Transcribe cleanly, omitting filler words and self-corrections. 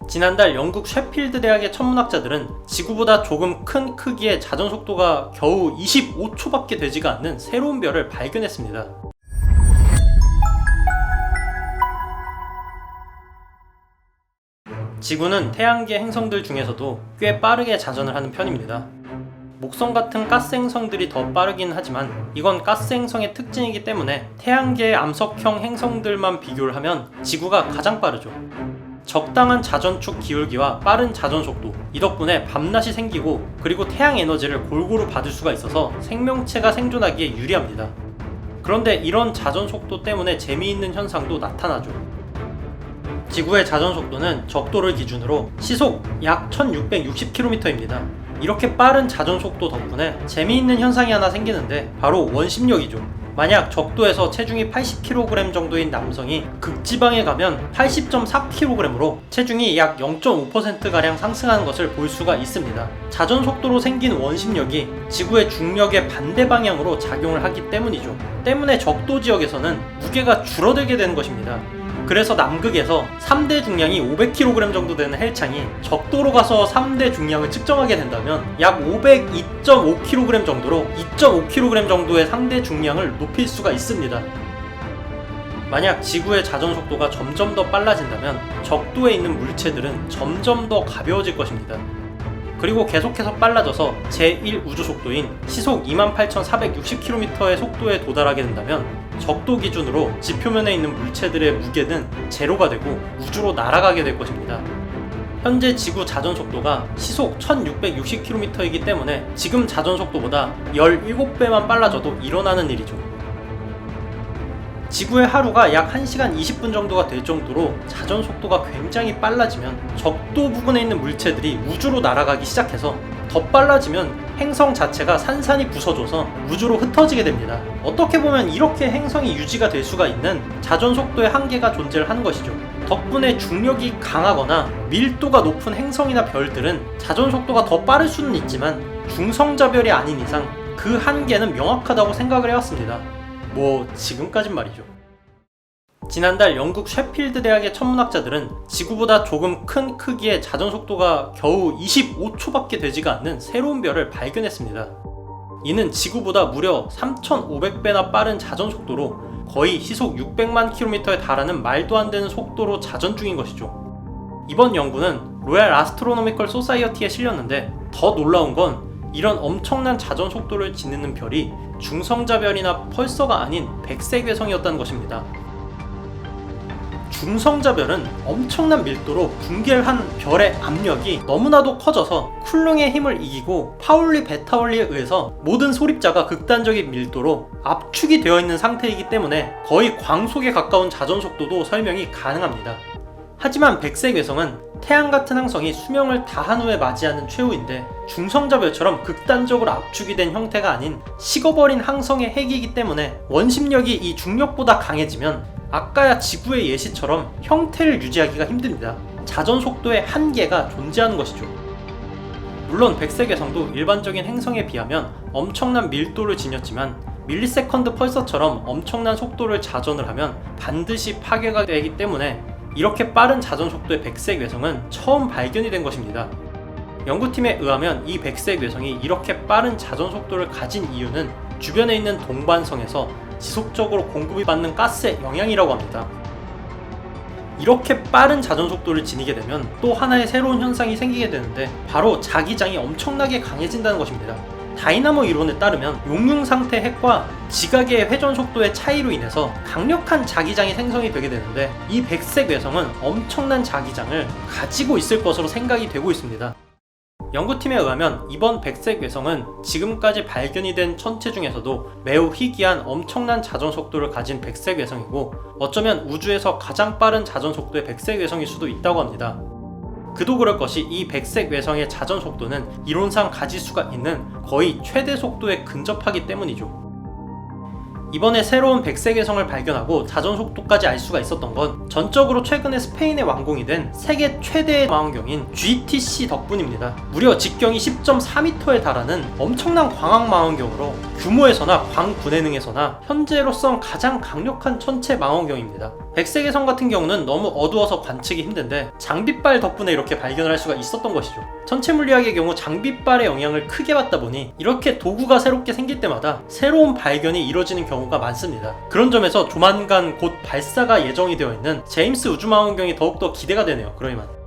지난달 영국 셰필드 대학의 천문학자들은 지구보다 조금 큰 크기의 자전 속도가 겨우 25초밖에 되지가 않는 새로운 별을 발견했습니다. 지구는 태양계 행성들 중에서도 꽤 빠르게 자전을 하는 편입니다. 목성 같은 가스 행성들이 더 빠르긴 하지만 이건 가스 행성의 특징이기 때문에 태양계의 암석형 행성들만 비교를 하면 지구가 가장 빠르죠. 적당한 자전축 기울기와 빠른 자전 속도, 이 덕분에 밤낮이 생기고 그리고 태양 에너지를 골고루 받을 수가 있어서 생명체가 생존하기에 유리합니다. 그런데 이런 자전 속도 때문에 재미있는 현상도 나타나죠. 지구의 자전 속도는 적도를 기준으로 시속 약 1660km입니다. 이렇게 빠른 자전 속도 덕분에 재미있는 현상이 하나 생기는데 바로 원심력이죠. 만약 적도에서 체중이 80kg 정도인 남성이 극지방에 가면 80.4kg으로 체중이 약 0.5%가량 상승하는 것을 볼 수가 있습니다. 자전 속도로 생긴 원심력이 지구의 중력의 반대 방향으로 작용을 하기 때문이죠. 때문에 적도 지역에서는 무게가 줄어들게 되는 것입니다. 그래서 남극에서 3대 중량이 500kg 정도 되는 헬창이 적도로 가서 3대 중량을 측정하게 된다면 약 502.5kg 정도로 2.5kg 정도의 상대 중량을 높일 수가 있습니다. 만약 지구의 자전 속도가 점점 더 빨라진다면 적도에 있는 물체들은 점점 더 가벼워질 것입니다. 그리고 계속해서 빨라져서 제1 우주 속도인 시속 28,460km의 속도에 도달하게 된다면 적도 기준으로 지표면에 있는 물체들의 무게는 제로가 되고 우주로 날아가게 될 것입니다. 현재 지구 자전 속도가 시속 1660km이기 때문에 지금 자전 속도보다 17배만 빨라져도 일어나는 일이죠. 지구의 하루가 약 1시간 20분 정도가 될 정도로 자전 속도가 굉장히 빨라지면 적도 부근에 있는 물체들이 우주로 날아가기 시작해서 더 빨라지면 행성 자체가 산산이 부서져서 우주로 흩어지게 됩니다. 어떻게 보면 이렇게 행성이 유지가 될 수가 있는 자전 속도의 한계가 존재를 하는 것이죠. 덕분에 중력이 강하거나 밀도가 높은 행성이나 별들은 자전 속도가 더 빠를 수는 있지만 중성자별이 아닌 이상 그 한계는 명확하다고 생각을 해왔습니다. 지금까진 말이죠. 지난달 영국 셰필드 대학의 천문학자들은 지구보다 조금 큰 크기의 자전 속도가 겨우 25초밖에 되지가 않는 새로운 별을 발견했습니다. 이는 지구보다 무려 3,500배나 빠른 자전 속도로 거의 시속 600만 km에 달하는 말도 안 되는 속도로 자전 중인 것이죠. 이번 연구는 로얄 아스트로노미컬 소사이어티에 실렸는데 더 놀라운 건 이런 엄청난 자전 속도를 지니는 별이 중성자별이나 펄서가 아닌 백색외성이었다는 것입니다. 중성자별은 엄청난 밀도로 붕괴를 한 별의 압력이 너무나도 커져서 쿨링의 힘을 이기고 파울리 베타울리에 의해서 모든 소립자가 극단적인 밀도로 압축이 되어 있는 상태이기 때문에 거의 광속에 가까운 자전 속도도 설명이 가능합니다. 하지만 백색외성은 태양 같은 항성이 수명을 다한 후에 맞이하는 최후인데 중성자별처럼 극단적으로 압축이 된 형태가 아닌 식어버린 항성의 핵이기 때문에 원심력이 이 중력보다 강해지면 아까야 지구의 예시처럼 형태를 유지하기가 힘듭니다. 자전 속도의 한계가 존재하는 것이죠. 물론 백색외성도 일반적인 행성에 비하면 엄청난 밀도를 지녔지만 밀리세컨드 펄서처럼 엄청난 속도를 자전을 하면 반드시 파괴가 되기 때문에 이렇게 빠른 자전 속도의 백색 외성은 처음 발견이 된 것입니다. 연구팀에 의하면 이 백색 외성이 이렇게 빠른 자전 속도를 가진 이유는 주변에 있는 동반성에서 지속적으로 공급이 받는 가스의 영향이라고 합니다. 이렇게 빠른 자전 속도를 지니게 되면 또 하나의 새로운 현상이 생기게 되는데 바로 자기장이 엄청나게 강해진다는 것입니다. 다이나모 이론에 따르면 용융 상태 핵과 지각의 회전 속도의 차이로 인해서 강력한 자기장이 생성이 되게 되는데 이 백색 외성은 엄청난 자기장을 가지고 있을 것으로 생각이 되고 있습니다. 연구팀에 의하면 이번 백색 외성은 지금까지 발견이 된 천체 중에서도 매우 희귀한 엄청난 자전 속도를 가진 백색 외성이고 어쩌면 우주에서 가장 빠른 자전 속도의 백색 외성일 수도 있다고 합니다. 그도 그럴 것이 이 백색 외성의 자전 속도는 이론상 가질 수가 있는 거의 최대 속도에 근접하기 때문이죠. 이번에 새로운 백색해성을 발견하고 자전 속도까지 알 수가 있었던 건 전적으로 최근에 스페인에 완공이 된 세계 최대의 망원경인 GTC 덕분입니다. 무려 직경이 10.4m에 달하는 엄청난 광학 망원경으로 규모에서나 광 분해능에서나 현재로선 가장 강력한 천체 망원경입니다. 백색해성 같은 경우는 너무 어두워서 관측이 힘든데 장비빨 덕분에 이렇게 발견을 할 수가 있었던 것이죠. 천체 물리학의 경우 장비빨의 영향을 크게 받다 보니 이렇게 도구가 새롭게 생길 때마다 새로운 발견이 이루어지는 경우가 많습니다. 그런 점에서 조만간 곧 발사가 예정이 되어 있는 제임스 우주망원경이 더욱더 기대가 되네요. 그러니만